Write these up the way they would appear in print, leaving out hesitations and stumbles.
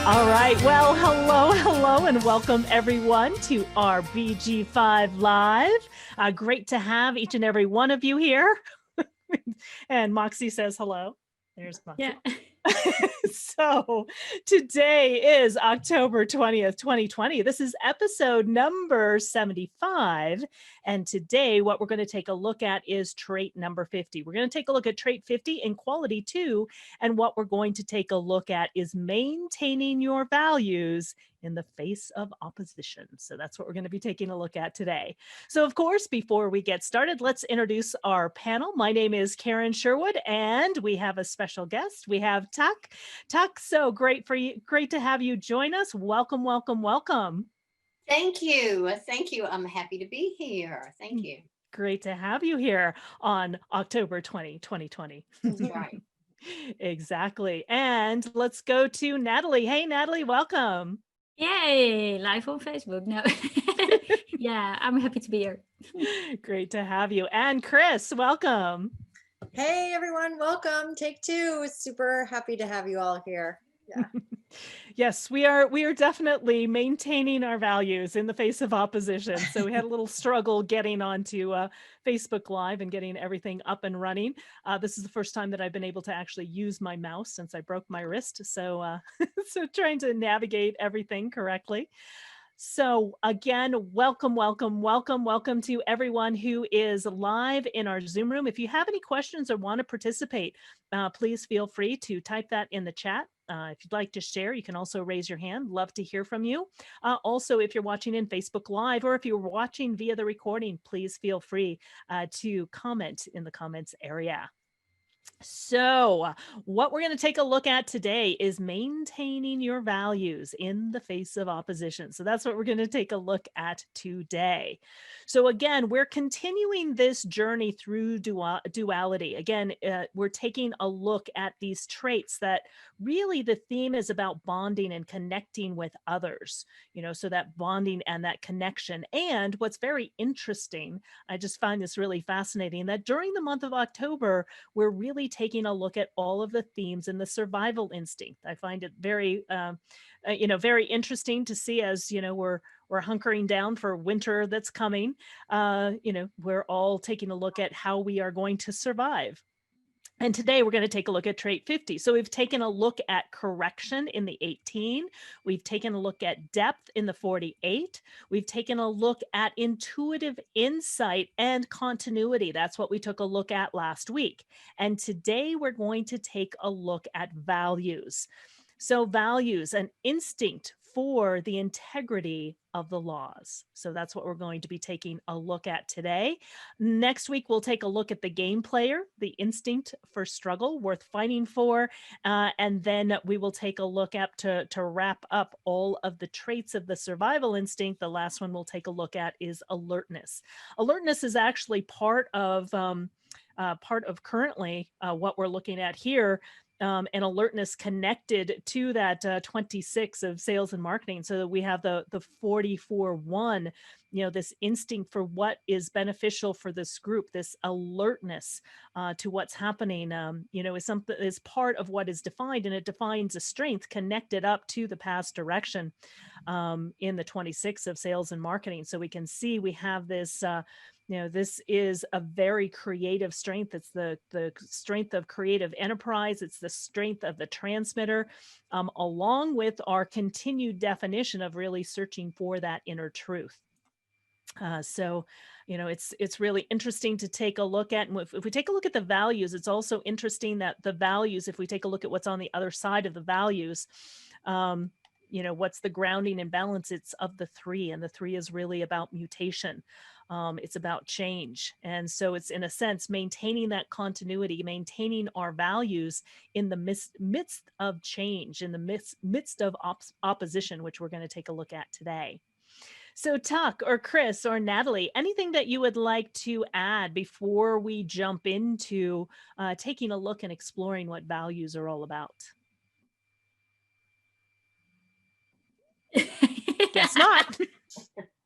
All right. Well, hello, and welcome everyone to our BG5 Live. Great to have each and every one of you here. And Moxie says hello. There's Moxie. Yeah. So today is October 20th, 2020. This is episode number 75. And today what we're going to take a look at is trait number 50. We're going to take a look at trait 50 in quality 2. And what we're going to take a look at is maintaining your values in the face of opposition. So that's what we're going to be taking a look at today. So of course, before we get started, let's introduce our panel. My name is Karen Sherwood, and we have a special guest. We have Tuck. Tuck, so great to have you join us. Welcome, welcome, welcome. Thank you. Thank you. I'm happy to be here. Thank you. Great to have you here on October 2020. Right. Exactly. And let's go to Natalie. Hey, Natalie, welcome. Yay, live on Facebook. No. Yeah, I'm happy to be here. Great to have you. And Chris, welcome. Hey everyone, welcome. Take two. Super happy to have you all here. Yeah. Yes, we are definitely maintaining our values in the face of opposition. So we had a little struggle getting onto Facebook Live and getting everything up and running. This is the first time that I've been able to actually use my mouse since I broke my wrist. So, so trying to navigate everything correctly. So again, welcome to everyone who is live in our Zoom room. If you have any questions or want to participate, please feel free to type that in the chat. If you'd like to share, you can also raise your hand. Love to hear from you. Also, if you're watching in Facebook Live or if you're watching via the recording, please feel free to comment in the comments area. So what we're going to take a look at today is maintaining your values in the face of opposition. So that's what we're going to take a look at today. So again, we're continuing this journey through duality. Again, we're taking a look at these traits that really the theme is about bonding and connecting with others, so that bonding and that connection. And what's very interesting, I just find this really fascinating, that during the month of October, we're really taking a look at all of the themes in the survival instinct. I find it very, very interesting to see as, we're hunkering down for winter that's coming. We're all taking a look at how we are going to survive. And today we're going to take a look at trait 50. So we've taken a look at correction in the 18. We've taken a look at depth in the 48. We've taken a look at intuitive insight and continuity. That's what we took a look at last week. And today we're going to take a look at values. So values, an instinct for the integrity of the laws. So that's what we're going to be taking a look at today. Next week, we'll take a look at the game player, the instinct for struggle, worth fighting for. And then we will take a look at to wrap up all of the traits of the survival instinct. The last one we'll take a look at is alertness. Alertness is actually part of currently what we're looking at here. And alertness connected to that 26 of sales and marketing. So that we have the 44-1, this instinct for what is beneficial for this group, this alertness to what's happening, is part of what is defined, and it defines a strength connected up to the past direction in the 26 of sales and marketing. So we can see we have this this is a very creative strength. It's the strength of creative enterprise. It's the strength of the transmitter, along with our continued definition of really searching for that inner truth. So it's really interesting to take a look at. And if we take a look at the values, it's also interesting that the values, if we take a look at what's on the other side of the values, what's the grounding and balance? It's of the 3, and the 3 is really about mutation. It's about change. And so it's, in a sense, maintaining that continuity, maintaining our values in the midst of change, in the midst of opposition, which we're going to take a look at today. So Tuck or Chris or Natalie, anything that you would like to add before we jump into taking a look and exploring what values are all about? Guess not.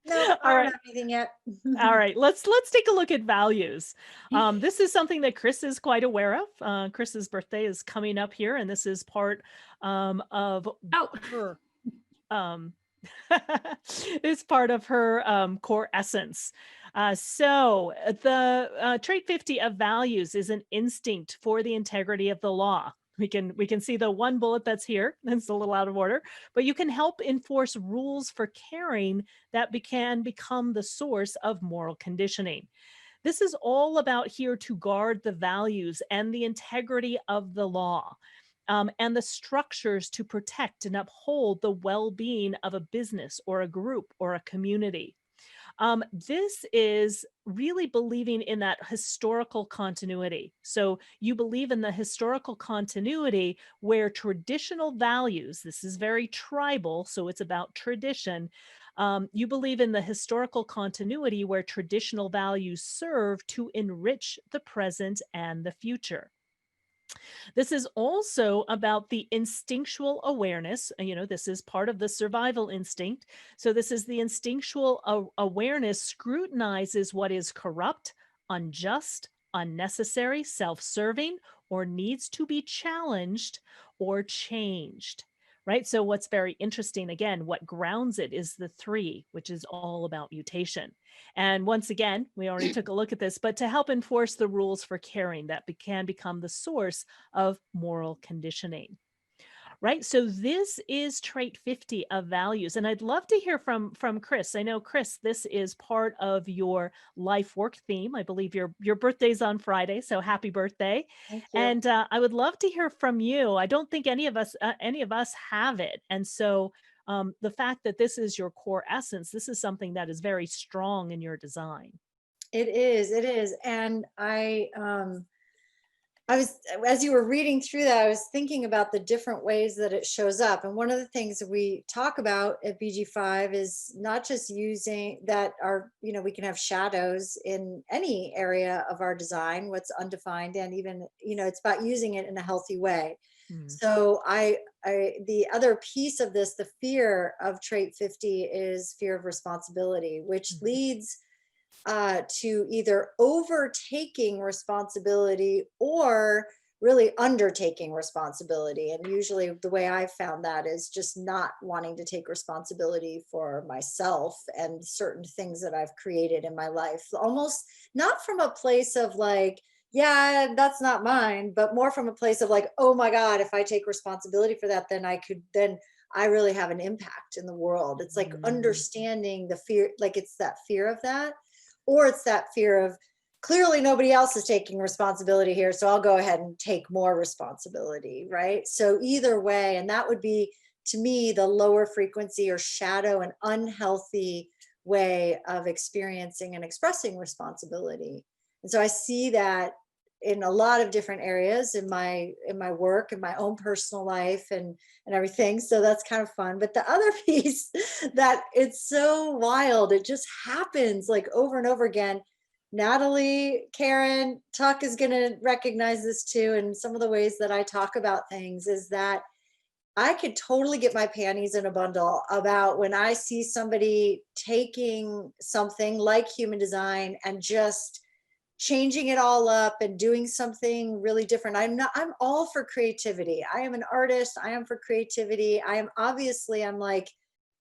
No, I All don't right. have anything yet. All right, let's take a look at values. This is something that Chris is quite aware of. Chris's birthday is coming up here, and this is part of Oh, her is part of her core essence. So the trait 50 of values is an instinct for the integrity of the law. We can see the one bullet that's here. It's a little out of order, but you can help enforce rules for caring that can become the source of moral conditioning. This is all about here to guard the values and the integrity of the law, and the structures to protect and uphold the well being of a business or a group or a community. This is really believing in that historical continuity. So you believe in the historical continuity where traditional values, this is very tribal, so it's about tradition. You believe in the historical continuity where traditional values serve to enrich the present and the future. This is also about the instinctual awareness. This is part of the survival instinct. So, this is the instinctual awareness scrutinizes what is corrupt, unjust, unnecessary, self serving, or needs to be challenged or changed. Right. So, what's very interesting, again, what grounds it is the three, which is all about mutation. And once again, we already took a look at this, but to help enforce the rules for caring that can become the source of moral conditioning. Right. So this is trait 50 of values. And I'd love to hear from Chris. I know, Chris, this is part of your life work theme. I believe your birthday's on Friday. So happy birthday. Thank you. And I would love to hear from you. I don't think any of us have it. And so the fact that this is your core essence, this is something that is very strong in your design. It is. And I was, as you were reading through that, I was thinking about the different ways that it shows up. And one of the things that we talk about at BG5 is not just using that we can have shadows in any area of our design, what's undefined, and even, it's about using it in a healthy way. So the other piece of this, the fear of trait 50 is fear of responsibility, which leads to either overtaking responsibility or really undertaking responsibility. And usually the way I've found that is just not wanting to take responsibility for myself and certain things that I've created in my life, almost not from a place of like, yeah, that's not mine, but more from a place of like, oh my God, if I take responsibility for that, then I really have an impact in the world. It's like understanding the fear, like it's that fear of that. Or it's that fear of clearly nobody else is taking responsibility here, so I'll go ahead and take more responsibility, right? So either way, and that would be, to me, the lower frequency or shadow and unhealthy way of experiencing and expressing responsibility. And so I see that in a lot of different areas in my work, in my own personal life and everything. So that's kind of fun. But the other piece that it's so wild, it just happens like over and over again. Natalie, Karen, Tuck is going to recognize this too. And some of the ways that I talk about things is that I could totally get my panties in a bundle about when I see somebody taking something like human design and just changing it all up and doing something really different. I'm all for creativity. I am an artist. I am for creativity. I'm like,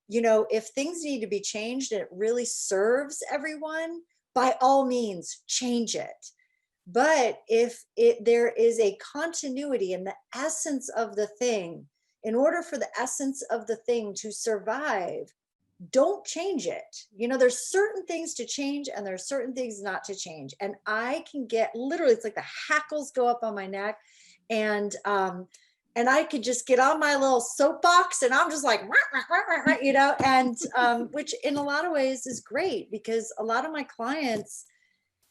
if things need to be changed and it really serves everyone, by all means, change it. But if there is a continuity in the essence of the thing, in order for the essence of the thing to survive, don't change it. There's certain things to change and there's certain things not to change. And I can get literally, it's like the hackles go up on my neck, and I could just get on my little soapbox and I'm just like, and which in a lot of ways is great, because a lot of my clients,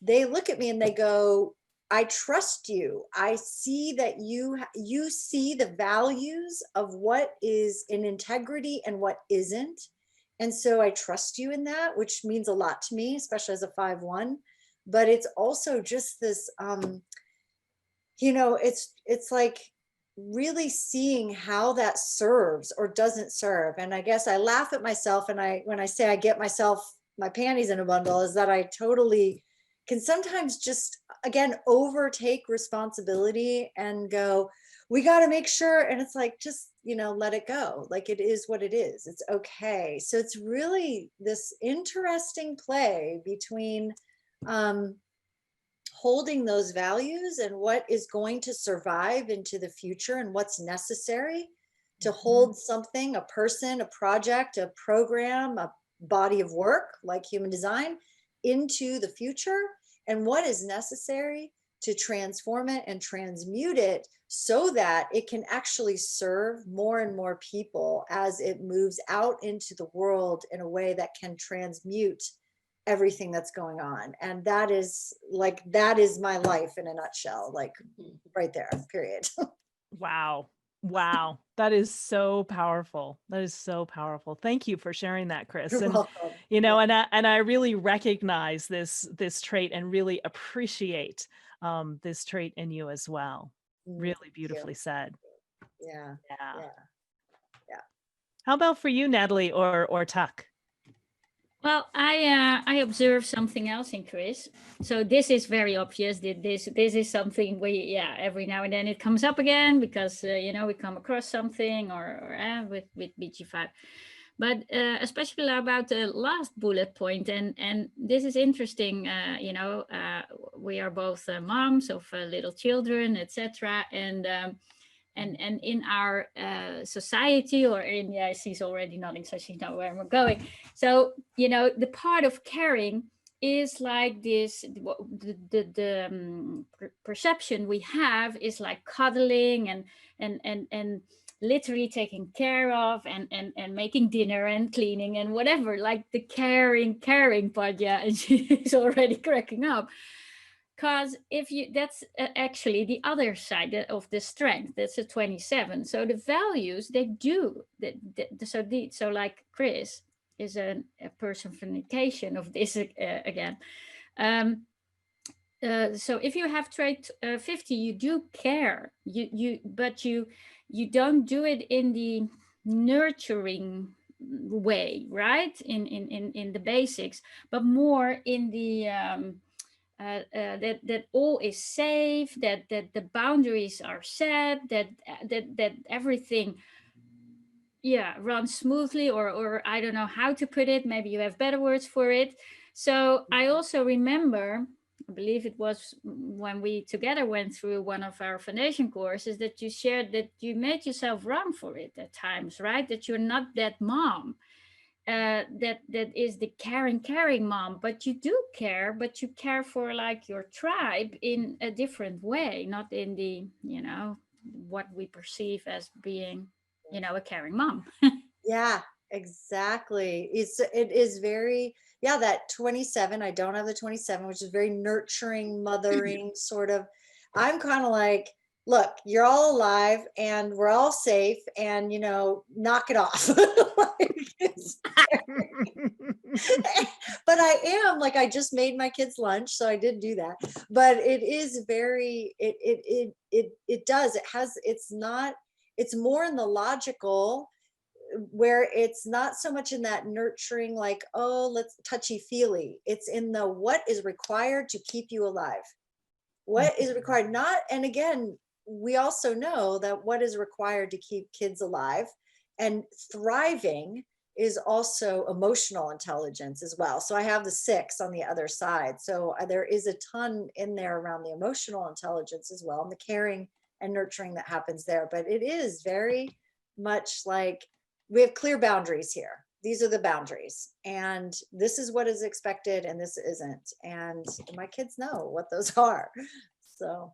they look at me and they go, I trust you. I see that you see the values of what is in integrity and what isn't. And so I trust you in that, which means a lot to me, especially as a 5/1. But it's also just this, it's like really seeing how that serves or doesn't serve. And I guess I laugh at myself, and when I say I get myself my panties in a bundle is that I totally can sometimes just, again, overtake responsibility and go, we got to make sure. And it's like, just, let it go. Like, it is what it is. It's okay. So it's really this interesting play between holding those values and what is going to survive into the future and what's necessary to hold something, a person, a project, a program, a body of work like human design into the future, and what is necessary to transform it and transmute it so that it can actually serve more and more people as it moves out into the world in a way that can transmute everything that's going on. And that is my life in a nutshell, like right there, period. Wow. Wow. That is so powerful. That is so powerful. Thank you for sharing that, Chris. You're And welcome. and I really recognize this trait and really appreciate this trait in you as well. Really Thank you. beautifully said. Yeah. Yeah. Yeah. How about for you, Natalie or Tuck? Well, I observed something else in Chris. So this is very obvious. That this is something we every now and then it comes up again because we come across something or with BG5. But especially about the last bullet point, and this is interesting. We are both moms of little children, etc. And in our society, or in she's already nodding, so she knows where we're going. So the part of caring is like this. The perception we have is like cuddling and literally taking care of and making dinner and cleaning and whatever, like the caring part. Yeah, and she's already cracking up. Because that's actually the other side of the strength. That's a 27. So the values they do so like Chris is a personification of this again. So if you have trait 50, you do care. But you don't do it in the nurturing way, right? In the basics, but more in the that all is safe, that the boundaries are set, that everything runs smoothly, or I don't know how to put it. Maybe you have better words for it. So I also remember, I believe it was when we together went through one of our foundation courses, that you shared that you made yourself run for it at times, right? That you're not that mom. That is the caring mom, but you do care, but you care for like your tribe in a different way, not in the what we perceive as being a caring mom. Yeah, exactly. It is very, that 27. I don't have the 27, which is very nurturing, mothering sort of. I'm kind of like, look, you're all alive and we're all safe, and knock it off. But I am like, I just made my kids lunch, so I did do that. But it is very, it does, it's more in the logical, where it's not so much in that nurturing, like, oh, let's touchy feely. It's in the what is required to keep you alive. What is required, not, and again, we also know that what is required to keep kids alive and thriving is also emotional intelligence as well. So I have the 6 on the other side. So there is a ton in there around the emotional intelligence as well, and the caring and nurturing that happens there. But it is very much like, we have clear boundaries here. These are the boundaries, and this is what is expected, and this isn't. And my kids know what those are. So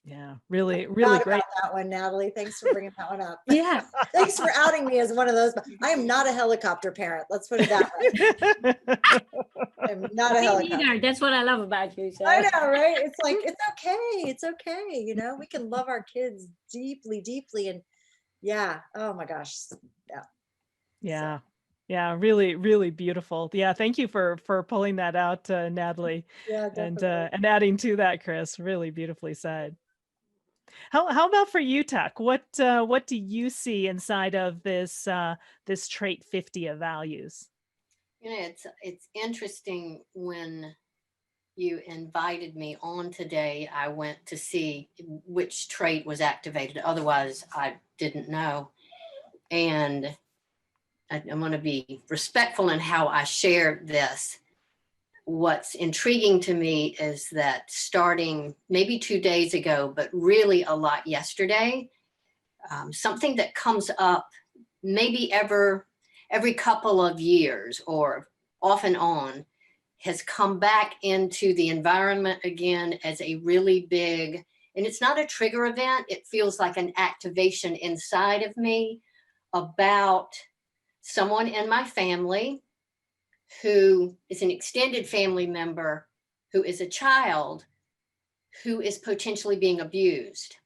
yeah, really Proud great. about that one, Natalie. Thanks for bringing that one up. Yeah. Thanks for outing me as one of those. I am not a helicopter parent. Let's put it that way. I'm not a Me helicopter. neither. That's what I love about you. So. I know, right? It's like, it's okay. It's okay. We can love our kids deeply, deeply. And oh my gosh. Yeah. Yeah, really beautiful. Yeah, thank you for pulling that out, Natalie. Yeah, definitely. And adding to that, Chris. Really beautifully said. How about for you, Tuck? What do you see inside of this trait 50 of values? You know, it's interesting when you invited me on today, I went to see which trait was activated. Otherwise, I didn't know. And I'm going to be respectful in how I share this. What's intriguing to me is that starting maybe 2 days ago, but really a lot yesterday, something that comes up maybe every couple of years or off and on has come back into the environment again as a really big, and it's not a trigger event, it feels like an activation inside of me about someone in my family who is an extended family member who is a child who is potentially being abused.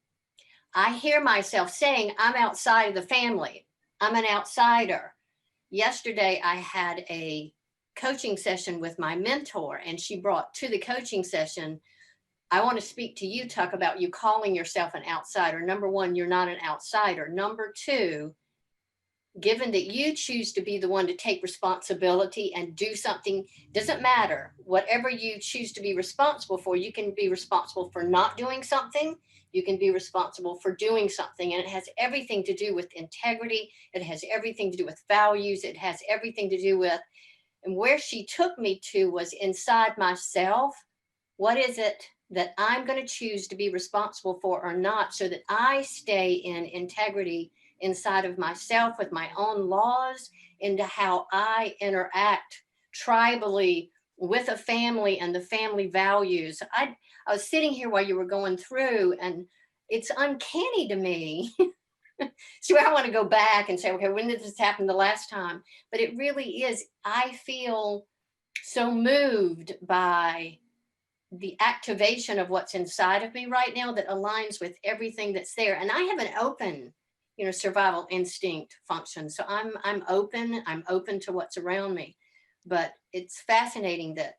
I hear myself saying, I'm outside of the family. I'm an outsider. Yesterday, I had a coaching session with my mentor, and she brought to the coaching session, I want to speak to you, Tuck, about you calling yourself an outsider. Number one, you're not an outsider. Number two, given that you choose to be the one to take responsibility and do something, doesn't matter. Whatever you choose to be responsible for, you can be responsible for not doing something. You can be responsible for doing something. And it has everything to do with integrity. It has everything to do with values. It has everything to do with, and where she took me to was inside myself. What is it that I'm going to choose to be responsible for or not, so that I stay in integrity inside of myself with my own laws, into how I interact tribally with a family and the family values. I was sitting here while you were going through, and it's uncanny to me. So I want to go back and say, okay, when did this happen the last time? But it really is, I feel so moved by the activation of what's inside of me right now that aligns with everything that's there. And I have an open, survival instinct function. So I'm open to what's around me. But it's fascinating that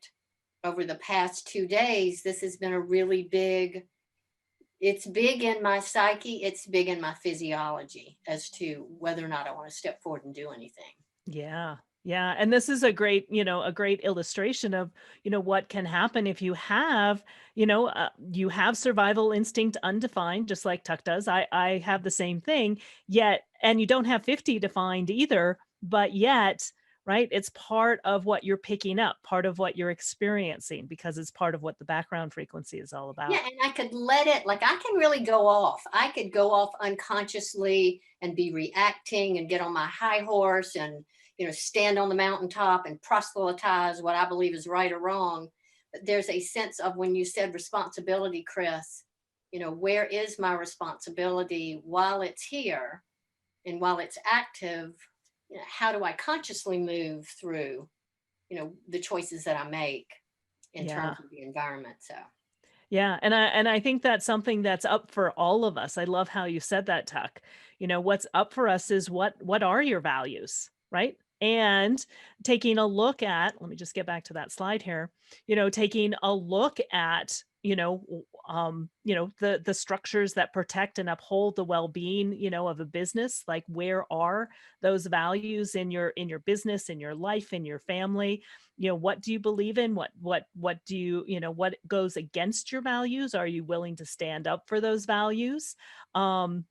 over the past 2 days, this has been a really big, it's big in my psyche, it's big in my physiology as to whether or not I want to step forward and do anything. Yeah. Yeah. And this is a great, a great illustration of, what can happen if you have, you have survival instinct undefined, just like Tuck does. I have the same thing yet, and you don't have 50 defined either, but yet, right. It's part of what you're picking up, part of what you're experiencing, because it's part of what the background frequency is all Yeah, about. and I could let it, like I can really go off. I could go off unconsciously and be reacting and get on my high horse and, stand on the mountaintop and proselytize what I believe is right or wrong. But there's a sense of, when you said responsibility, Chris, where is my responsibility while it's here and while it's active? How do I consciously move through, the choices that I make in Yeah. terms of the environment? So. Yeah, and I think that's something that's up for all of us. I love how you said that, Tuck. What's up for us is what are your values, right? And taking a look at, let me just get back to that slide here, taking a look at, the structures that protect and uphold the well-being, of a business. Like, where are those values in your business, in your life, in your family? What do you believe in? What do what goes against your values? Are you willing to stand up for those values? um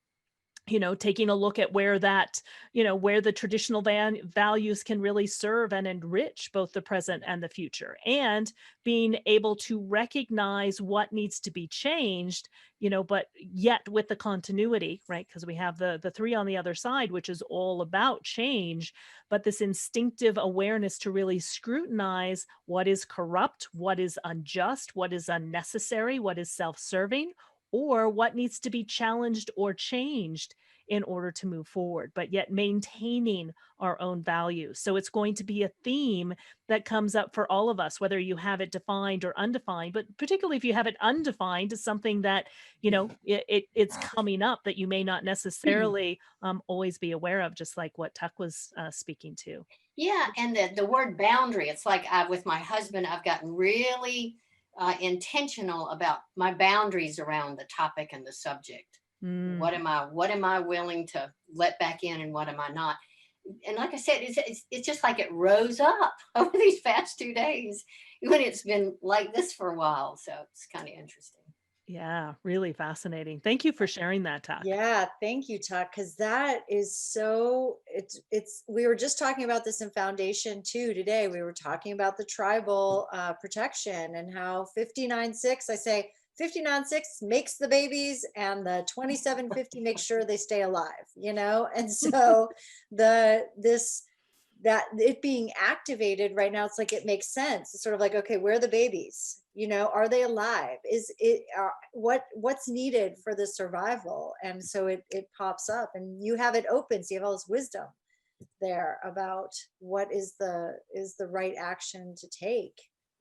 Taking a look at where that, where the traditional values can really serve and enrich both the present and the future, and being able to recognize what needs to be changed, but yet with the continuity, right? Because we have the three on the other side, which is all about change, but this instinctive awareness to really scrutinize what is corrupt, what is unjust, what is unnecessary, what is self-serving, or what needs to be challenged or changed in order to move forward, but yet maintaining our own values. So it's going to be a theme that comes up for all of us, whether you have it defined or undefined, but particularly if you have it undefined, is something that, it's coming up that you may not necessarily always be aware of, just like what Tuck was speaking to. Yeah, and the word boundary, it's like with my husband, I've gotten really intentional about my boundaries around the topic and the subject. Mm, What am I willing to let back in, and what am I not? and like I said, it's just like it rose up over these past 2 days when it's been like this for a while. So it's kind of interesting. Yeah, really fascinating. Thank you for sharing that, Tuck. Yeah, thank you, Tuck, because that is so, we were just talking about this in Foundation 2 today. We were talking about the tribal protection and how 59.6, I say 59.6 makes the babies and the 2750 makes sure they stay alive, you know? And so that it being activated right now, it's like it makes sense. It's sort of like, okay, where are the babies? You know, are they alive? Is it what's needed for the survival? And so it pops up, and you have it open, so you have all this wisdom there about what is the right action to take.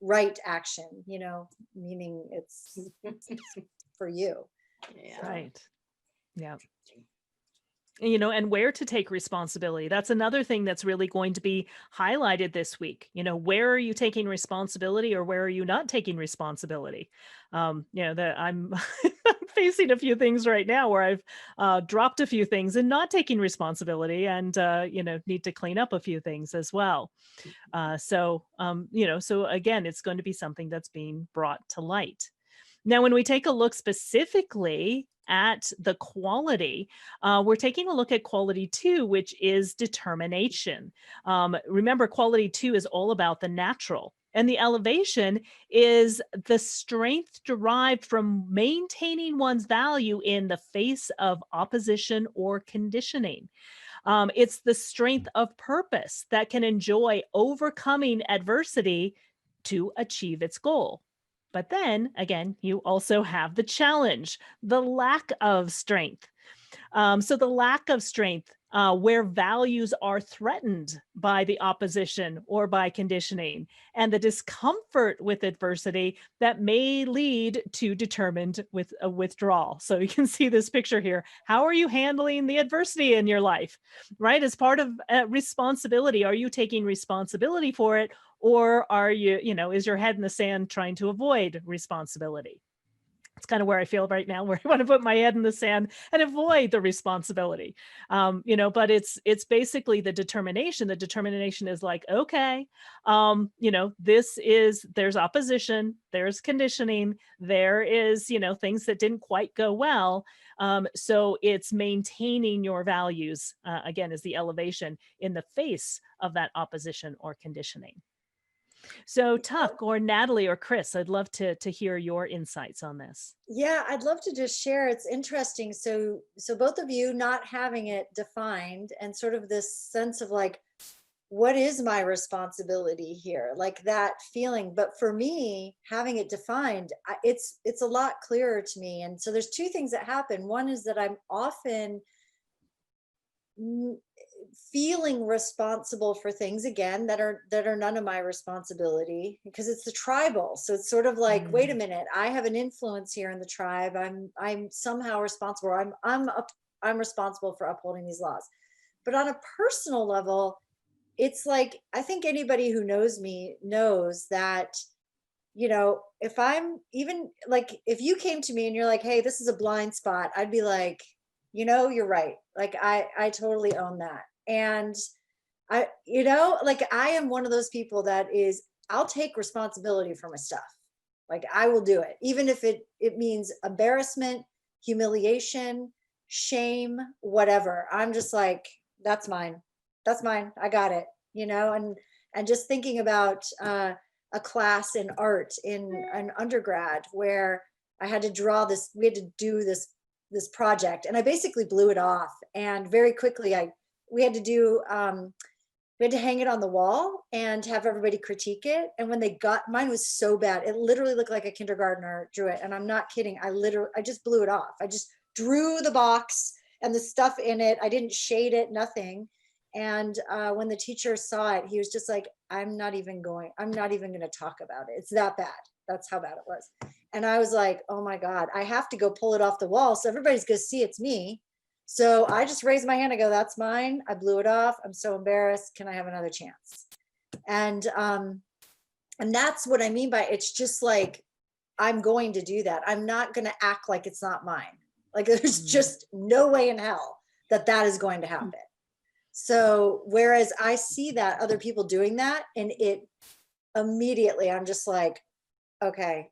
Right action, you know, meaning it's for you. Yeah. Right. Yeah. You know, and where to take responsibility. That's another thing that's really going to be highlighted this week. You know, where are you taking responsibility, or where are you not taking responsibility? You know, that I'm facing a few things right now where I've dropped a few things and not taking responsibility, and you know, need to clean up a few things as well. You know, so again, it's going to be something that's being brought to light. Now, when we take a look specifically at the quality, we're taking a look at quality 2, which is determination. Remember, quality 2 is all about the natural, and the elevation is the strength derived from maintaining one's value in the face of opposition or conditioning. It's the strength of purpose that can enjoy overcoming adversity to achieve its goal. But then again, you also have the challenge, the lack of strength. So the lack of strength, where values are threatened by the opposition or by conditioning, and the discomfort with adversity that may lead to determined with a withdrawal. So you can see this picture here. How are you handling the adversity in your life, right? As part of responsibility, are you taking responsibility for it? Or are you, you know, is your head in the sand trying to avoid responsibility? It's kind of where I feel right now, where I want to put my head in the sand and avoid the responsibility. You know, but it's basically the determination. The determination is like, okay, you know, there's opposition, there's conditioning, there is, you know, things that didn't quite go well. So it's maintaining your values, again, is the elevation in the face of that opposition or conditioning. So Tuck or Natalie or Chris, I'd love to hear your insights on this. Yeah, I'd love to just share. It's interesting. So both of you not having it defined, and sort of this sense of like, what is my responsibility here? Like that feeling. But for me, having it defined, it's a lot clearer to me. And so there's two things that happen. One is that I'm often feeling responsible for things again that are none of my responsibility, because it's the tribal. So it's sort of like, wait a minute, I have an influence here in the tribe. I'm somehow responsible. I'm responsible for upholding these laws. But on a personal level, it's like, I think anybody who knows me knows that, you know, if I'm even like, if you came to me and you're like, hey, this is a blind spot, I'd be like, you know, you're right. Like I totally own that. And I, you know, like I am one of those people that is, I'll take responsibility for my stuff. Like I will do it, even if it means embarrassment, humiliation, shame, whatever. I'm just like, that's mine. That's mine. I got it, you know. And just thinking about a class in art in an undergrad where I had to draw this, we had to do this project, and I basically blew it off. And very quickly we had to hang it on the wall and have everybody critique it. And when they got, mine was so bad, it literally looked like a kindergartner drew it. And I'm not kidding. I just blew it off. I just drew the box and the stuff in it. I didn't shade it, nothing. And when the teacher saw it, he was just like, I'm not even going to talk about it. It's that bad. That's how bad it was. And I was like, oh my God, I have to go pull it off the wall, so everybody's going to see it's me. So I just raised my hand and go, that's mine. I blew it off. I'm so embarrassed. Can I have another chance? And that's what I mean by, it's just like, I'm going to do that. I'm not going to act like it's not mine. Like there's just no way in hell that is going to happen. So whereas I see that other people doing that, and it immediately, I'm just like, okay,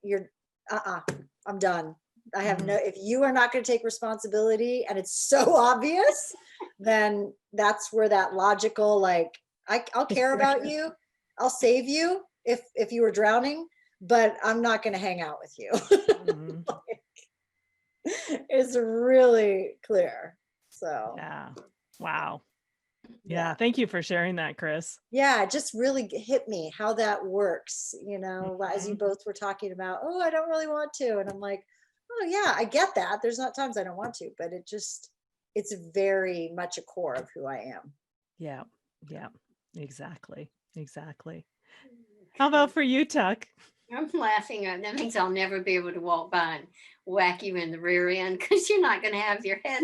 I'm done. I have no, if you are not going to take responsibility and it's so obvious, then that's where that logical, like, I'll care about you. I'll save you if you were drowning, but I'm not going to hang out with you. Mhm. It's really clear. So Yeah. Wow. yeah. Yeah. Thank you for sharing that, Chris. Yeah, it just really hit me how that works, as you Mhm. both were talking about, oh, I don't really want to. And I'm like, oh yeah, I get that. There's not times I don't want to, but it's very much a core of who I am. Yeah. Yeah. Exactly. Exactly. How about for you, Tuck? I'm laughing. That means I'll never be able to walk by and whack you in the rear end because you're not going to have your head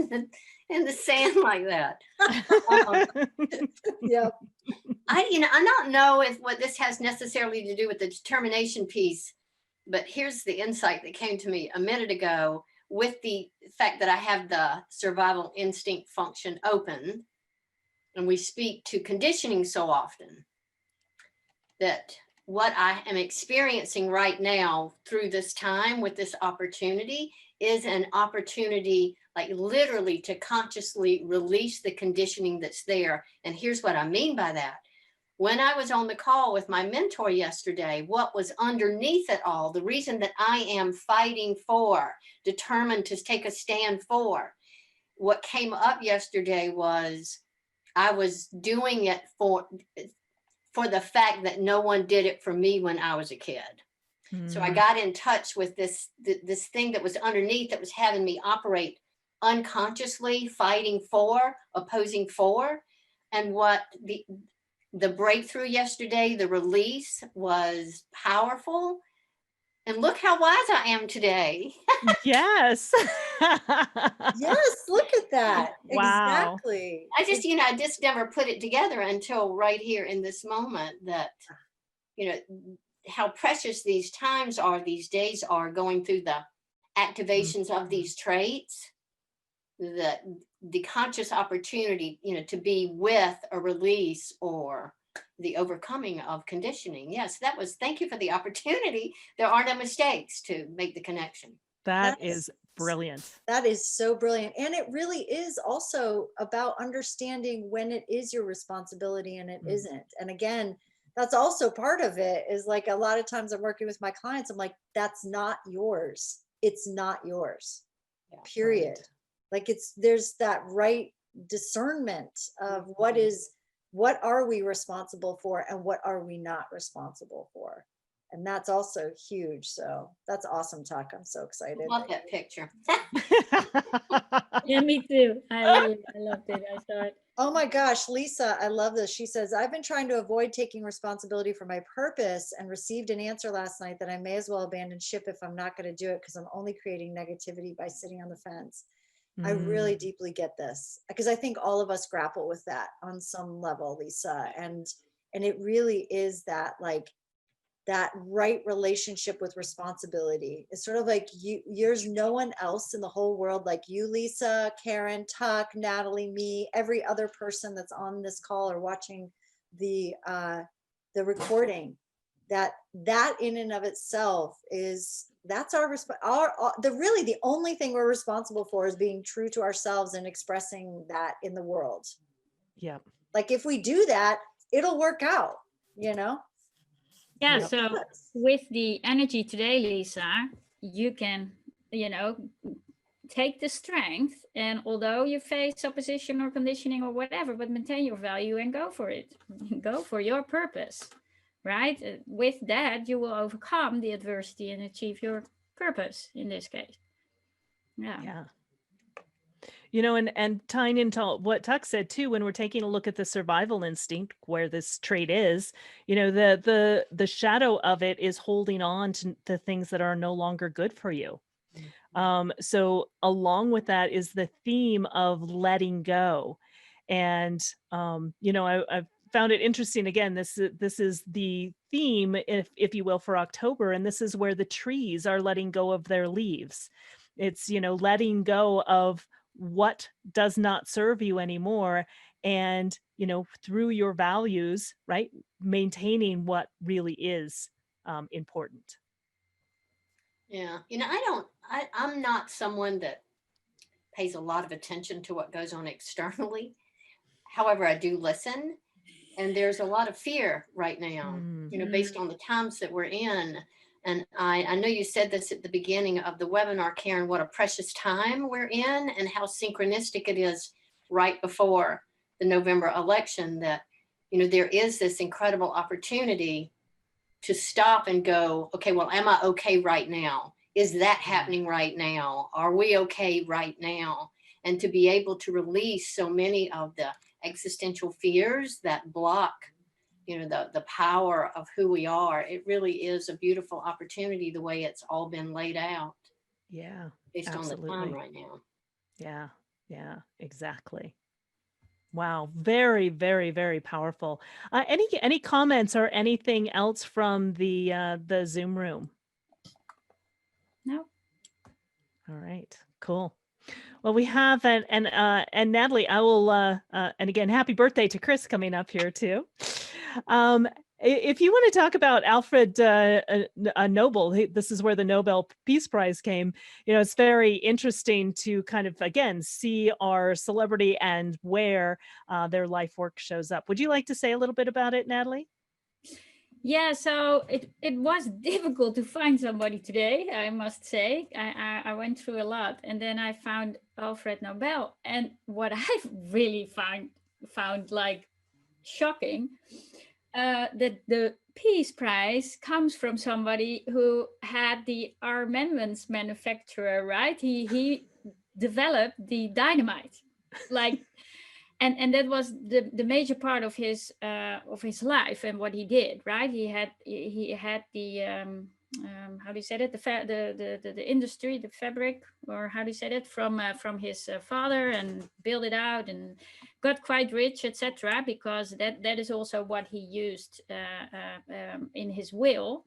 in the sand like that. Yep. I don't know if what this has necessarily to do with the determination piece, but here's the insight that came to me a minute ago with the fact that I have the survival instinct function open, and we speak to conditioning so often, that what I am experiencing right now through this time with this opportunity is an opportunity, like literally to consciously release the conditioning that's there. And here's what I mean by that. When I was on the call with my mentor yesterday, what was underneath it all, the reason that I am fighting for, determined to take a stand for, what came up yesterday was I was doing it for the fact that no one did it for me when I was a kid. So I got in touch with this thing that was underneath that was having me operate unconsciously, fighting for, opposing for. And what the breakthrough yesterday, the release was powerful. And look how wise I am today. Yes. Yes, look at that. Wow. Exactly. I just never put it together until right here in this moment that, how precious these times are, these days are, going through the activations of these traits, the conscious opportunity, to be with a release or the overcoming of conditioning. Yes, thank you for the opportunity. There are no mistakes to make the connection. That That's- is brilliant. That is so brilliant. And it really is also about understanding when it is your responsibility and it isn't. And again, that's also part of it, is like a lot of times I'm working with my clients, I'm like, that's not yours. It's not yours. Yeah, Period. right. Like there's that right discernment of what are we responsible for and what are we not responsible for. And that's also huge. So that's awesome, Tuck. I'm so excited. Love that picture. Yeah, me too. I loved it. I saw it. Oh my gosh, Lisa, I love this. She says, I've been trying to avoid taking responsibility for my purpose and received an answer last night that I may as well abandon ship if I'm not going to do it because I'm only creating negativity by sitting on the fence. I really deeply get this because I think all of us grapple with that on some level, Lisa. And it really is that, like, that right relationship with responsibility. It's sort of like there's no one else in the whole world like you, Lisa, Karen, Tuck, Natalie, me, every other person that's on this call or watching the recording. That in and of itself that's our really the only thing we're responsible for is being true to ourselves and expressing that in the world. Yep. Like if we do that, it'll work out, Yeah, Yep. so with the energy today, Lisa, you can, take the strength, and although you face opposition or conditioning or whatever, but maintain your value and go for it. Go for your purpose, right? With that, you will overcome the adversity and achieve your purpose in this case. Yeah. And tying into what Tuck said too, when we're taking a look at the survival instinct where this trait is, the shadow of it is holding on to the things that are no longer good for you. So along with that is the theme of letting go. And I've found it interesting. Again, this is the theme, if you will, for October, and this is where the trees are letting go of their leaves. It's letting go of what does not serve you anymore and, through your values, right, maintaining what really is important. Yeah. I'm not someone that pays a lot of attention to what goes on externally. However, I do listen. And there's a lot of fear right now, based on the times that we're in. And I know you said this at the beginning of the webinar, Karen, what a precious time we're in and how synchronistic it is right before the November election that, there is this incredible opportunity to stop and go, okay, well, am I okay right now? Is that happening right now? Are we okay right now? And to be able to release so many of the existential fears that block, the power of who we are. It really is a beautiful opportunity the way it's all been laid out. Yeah, Based absolutely. on the time right now. Yeah, exactly. Wow, very, very, very powerful. Any comments or anything else from the Zoom room? No. All right, cool. Well, we have and Natalie, I will and again, happy birthday to Chris coming up here too. If you want to talk about Alfred Nobel, this is where the Nobel Peace Prize came. It's very interesting to kind of again see our celebrity and where their life work shows up. Would you like to say a little bit about it, Natalie? Yeah, so it was difficult to find somebody today, I must say. I went through a lot, and then I found Alfred Nobel. And what I really found like shocking, that the Peace Prize comes from somebody who had the armaments manufacturer, right? He developed the dynamite, like. And that was the major part of his life and what he did, right? He had the how do you say it, the industry, the fabric, or how do you say it, from his father, and built it out and got quite rich, etc. Because that is also what he used in his will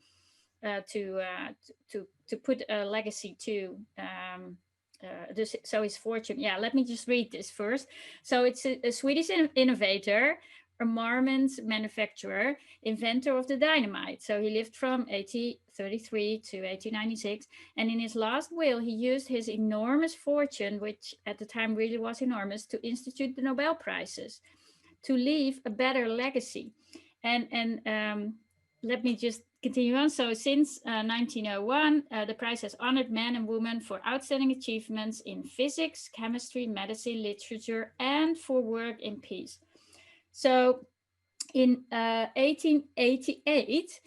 to put a legacy to. So his fortune. Yeah, let me just read this first. So it's a Swedish innovator, armament manufacturer, inventor of the dynamite. So he lived from 1833 to 1896. And in his last will, he used his enormous fortune, which at the time really was enormous, to institute the Nobel Prizes, to leave a better legacy. And let me just continue on. So since 1901, the prize has honored men and women for outstanding achievements in physics, chemistry, medicine, literature, and for work in peace. So in 1888,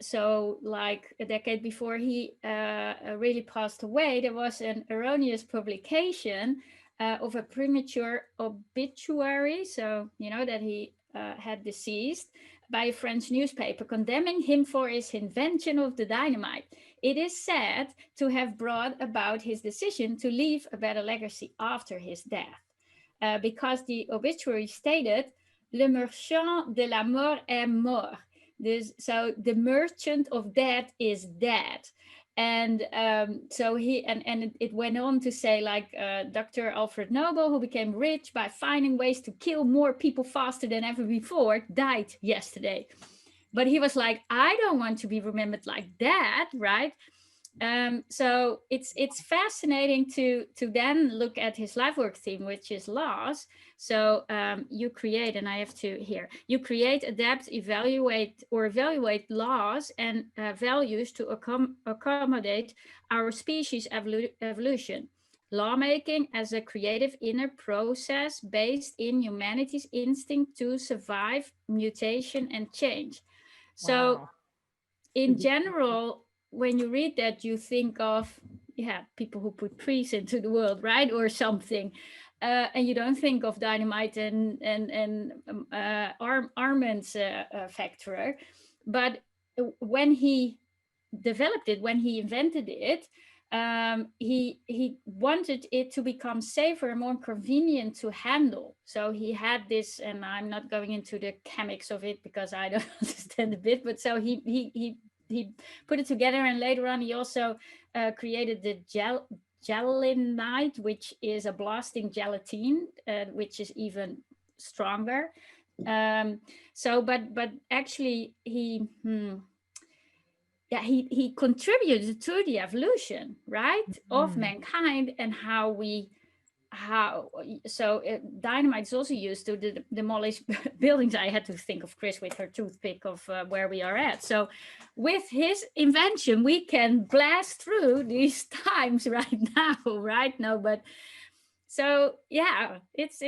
so like a decade before he really passed away, there was an erroneous publication of a premature obituary. So, that he had deceased, by a French newspaper, condemning him for his invention of the dynamite. It is said to have brought about his decision to leave a better legacy after his death, because the obituary stated, "Le merchant de la mort est mort." So the merchant of death is dead. And so it went on to say, like, Dr. Alfred Nobel, who became rich by finding ways to kill more people faster than ever before, died yesterday. But he was like, I don't want to be remembered like that, right? So it's fascinating to then look at his life work theme, which is loss. So you create, and I have to here, you create, adapt, evaluate laws and values to accommodate our species evolution. Lawmaking as a creative inner process based in humanity's instinct to survive mutation and change. So Wow. in general, when you read that, you think of people who put trees into the world, right, or something, and you don't think of dynamite and armaments factorer. But when he developed it, when he invented it, he wanted it to become safer and more convenient to handle. So he had this, and I'm not going into the chemics of it because I don't understand a bit, but so he put it together, and later on he also created the gelignite, which is a blasting gelatine, which is even stronger. So, but actually he contributed to the evolution, right, of mankind, and dynamite is also used to demolish buildings. I had to think of Chris with her toothpick of where we are at. So with his invention, we can blast through these times right now, right? No, but so yeah, it's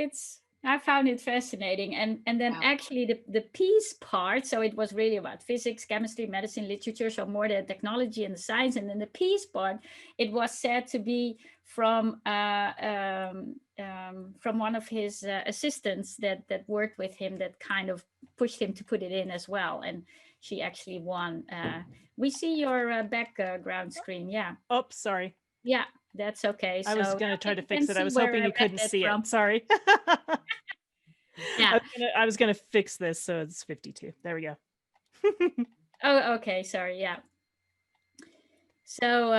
I found it fascinating. And then Wow. actually the peace part, so it was really about physics, chemistry, medicine, literature, so more the technology and the science. And then the peace part, it was said to be from one of his assistants that worked with him, that kind of pushed him to put it in as well. And she actually won. We see your background screen. Yeah. Oh, sorry. Yeah, that's okay. I was So going to try to you can fix it. I see was where hoping I you read couldn't that see from. it. Sorry. Yeah. I was going to fix this. So it's 52. There we go. Oh, okay. Sorry. Yeah. So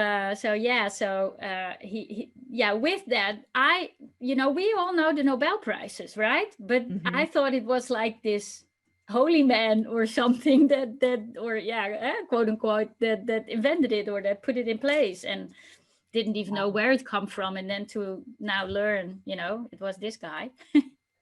he with that, we all know the Nobel Prizes, right? But I thought it was like this holy man or something quote unquote, that invented it or that put it in place, and didn't even know where it come from. And then to now learn, it was this guy.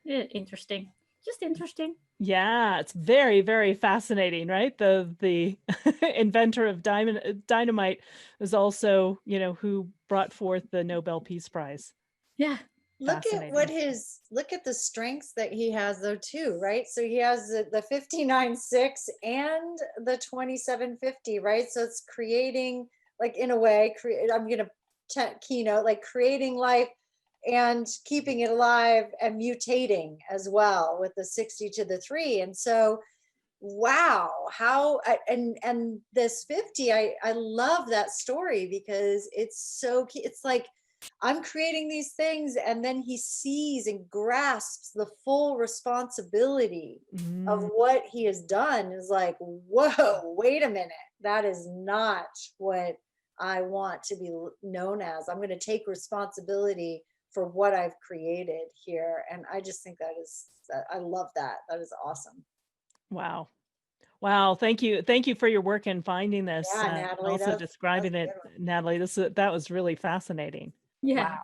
Yeah, interesting. Just interesting. Yeah, it's very, very fascinating, right? The inventor of dynamite was also, who brought forth the Nobel Peace Prize. Yeah. Look at the strengths that he has though too, right? So he has the 59.6 and the 2750, right? So it's creating, like, in a way, I'm gonna keynote, like creating life and keeping it alive and mutating as well with the 60 to the 3. And so wow, how and this 50, I love that story because it's so key. It's like, I'm creating these things, and then he sees and grasps the full responsibility of what he has done. Is like, whoa, wait a minute, that is not what I want to be known as. I'm going to take responsibility for what I've created here. And I just think I love that. That is awesome. Wow. Wow. Thank you. Thank you for your work in finding this. Yeah, Natalie, also describing it, Natalie. That was really fascinating. Yeah.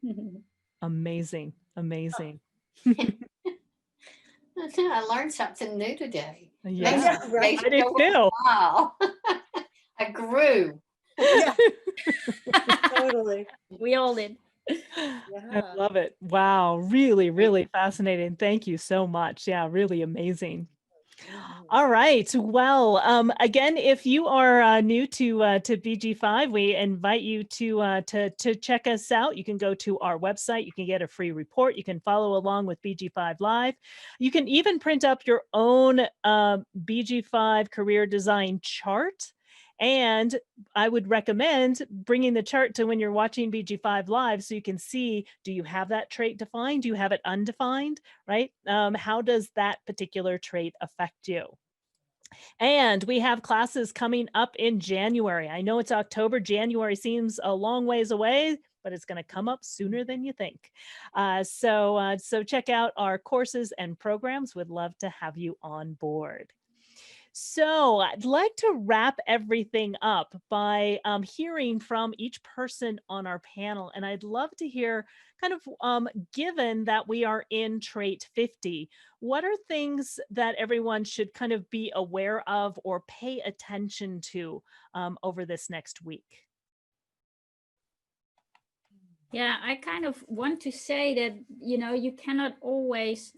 Wow. Amazing. Amazing. I learned something new today. Yeah, right. I did too. Wow. I grew. Yeah. Totally. We all did. I love it. Wow. Really, really fascinating. Thank you so much. Yeah, really amazing. All right. Well, again, if you are new to BG5, we invite you to check us out. You can go to our website. You can get a free report. You can follow along with BG5 Live. You can even print up your own BG5 career design chart. And I would recommend bringing the chart to when you're watching BG5 Live so you can see, do you have that trait defined? Do you have it undefined, right? How does that particular trait affect you? And we have classes coming up in January. I know it's October. January seems a long ways away, but it's going to come up sooner than you think. So check out our courses and programs. We'd love to have you on board. So I'd like to wrap everything up by hearing from each person on our panel. And I'd love to hear kind of, given that we are in trait 50, what are things that everyone should kind of be aware of or pay attention to over this next week? Yeah, I kind of want to say that, you cannot always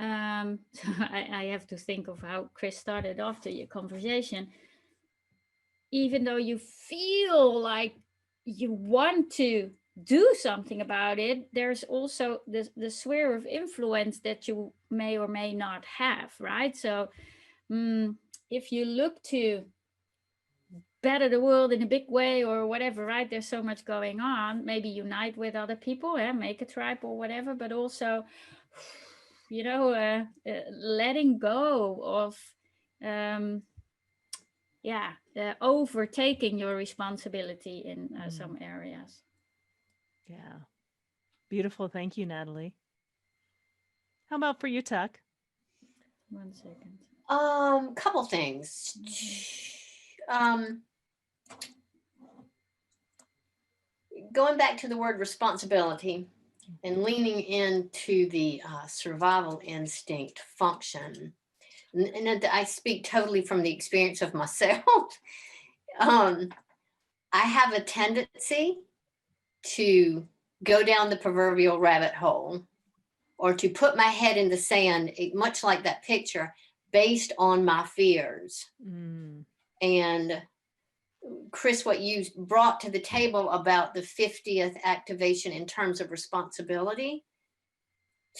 I have to think of how Chris started off the conversation. Even though you feel like you want to do something about it, there's also the sphere of influence that you may or may not have, right? So if you look to better the world in a big way or whatever, right? There's so much going on. Maybe unite with other people, make a tribe or whatever, but also letting go of overtaking your responsibility in some areas. Yeah, beautiful. Thank you, Natalie. How about for you, Tuck? 1 second. Couple things. Going back to the word responsibility and leaning into the survival instinct function. And I speak totally from the experience of myself. I have a tendency to go down the proverbial rabbit hole, or to put my head in the sand, much like that picture, based on my fears. And Chris, what you brought to the table about the 50th activation in terms of responsibility,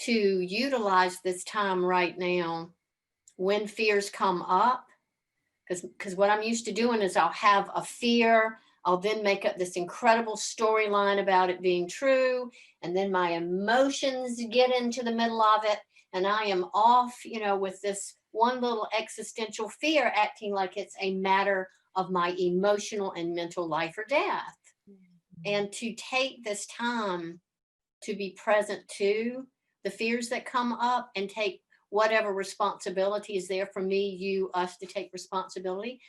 to utilize this time right now when fears come up, because what I'm used to doing is I'll have a fear, I'll then make up this incredible storyline about it being true, and then my emotions get into the middle of it, and I am off, with this one little existential fear, acting like it's a matter of my emotional and mental life or death. And to take this time to be present to the fears that come up and take whatever responsibility is there for me, you, us to take responsibility.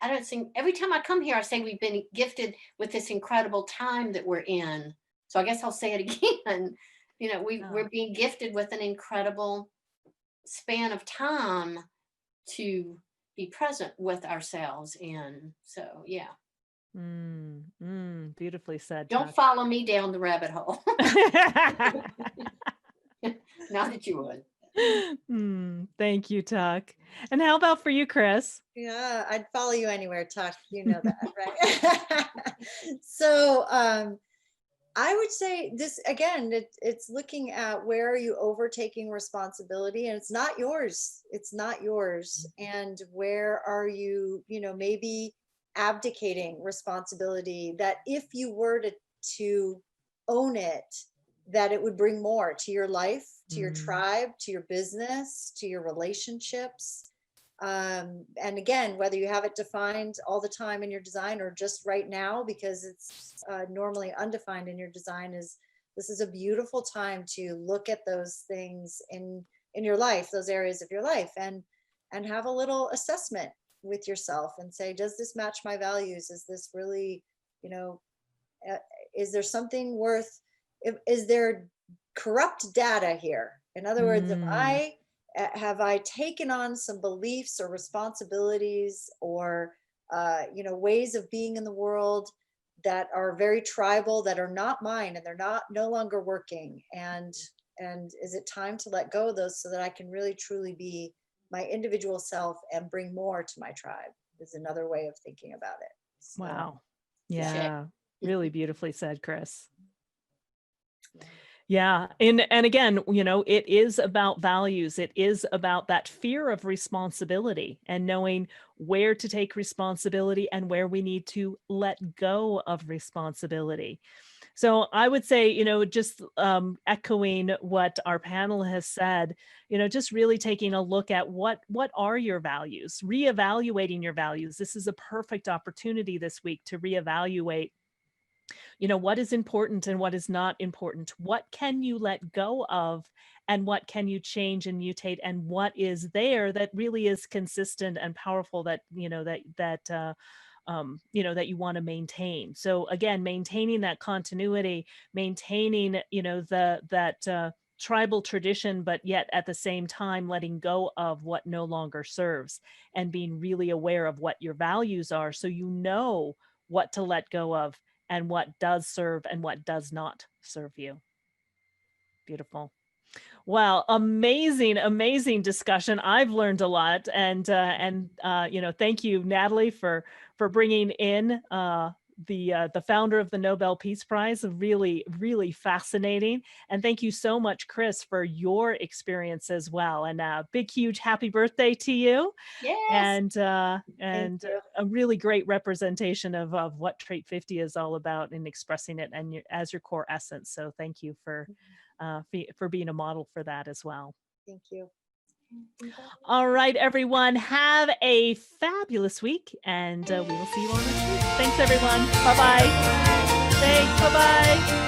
I don't think, every time I come here, I say we've been gifted with this incredible time that we're in. So I guess I'll say it again. We're being gifted with an incredible span of time to be present with ourselves in. So, yeah. Beautifully said. Don't Tuck. follow me down the rabbit hole. Not that you would. Thank you, Tuck. And how about for you, Chris? Yeah, I'd follow you anywhere, Tuck. You know that, right? So I would say this again, it's looking at where are you overtaking responsibility, and it's not yours. It's not yours. And where are you, maybe abdicating responsibility that if you were to own it, that it would bring more to your life, to your tribe, to your business, to your relationships. And again, whether you have it defined all the time in your design or just right now, because it's normally undefined in your design, this is a beautiful time to look at those things in your life, those areas of your life, and have a little assessment with yourself and say, does this match my values? Is this really, is there something worth, is there corrupt data here? In other words, have I taken on some beliefs or responsibilities or ways of being in the world that are very tribal, that are not mine, and they're no longer working? And is it time to let go of those so that I can really truly be my individual self and bring more to my tribe? Is another way of thinking about it. So, Wow. Yeah. Really beautifully said, Chris. Yeah. And again, it is about values. It is about that fear of responsibility and knowing where to take responsibility and where we need to let go of responsibility. So I would say, just echoing what our panel has said, just really taking a look at what are your values, reevaluating your values. This is a perfect opportunity this week to reevaluate what is important and what is not important. What can you let go of and what can you change and mutate, and what is there that really is consistent and powerful that you want to maintain. So again, maintaining that continuity, maintaining that tribal tradition, but yet at the same time letting go of what no longer serves and being really aware of what your values are, so what to let go of and what does serve and what does not serve you. Beautiful. Wow, amazing discussion. I've learned a lot, and thank you, Natalie, for bringing in the founder of the Nobel Peace Prize. Really fascinating. And thank you so much, Chris, for your experience as well. And a big, huge happy birthday to you. Yes. And a really great representation of what Trait 50 is all about and expressing it and as your core essence. So thank you for being a model for that as well. Thank you. All right, everyone, have a fabulous week, and we will see you all next week. Thanks, everyone. Bye-bye. Thanks. Bye-bye.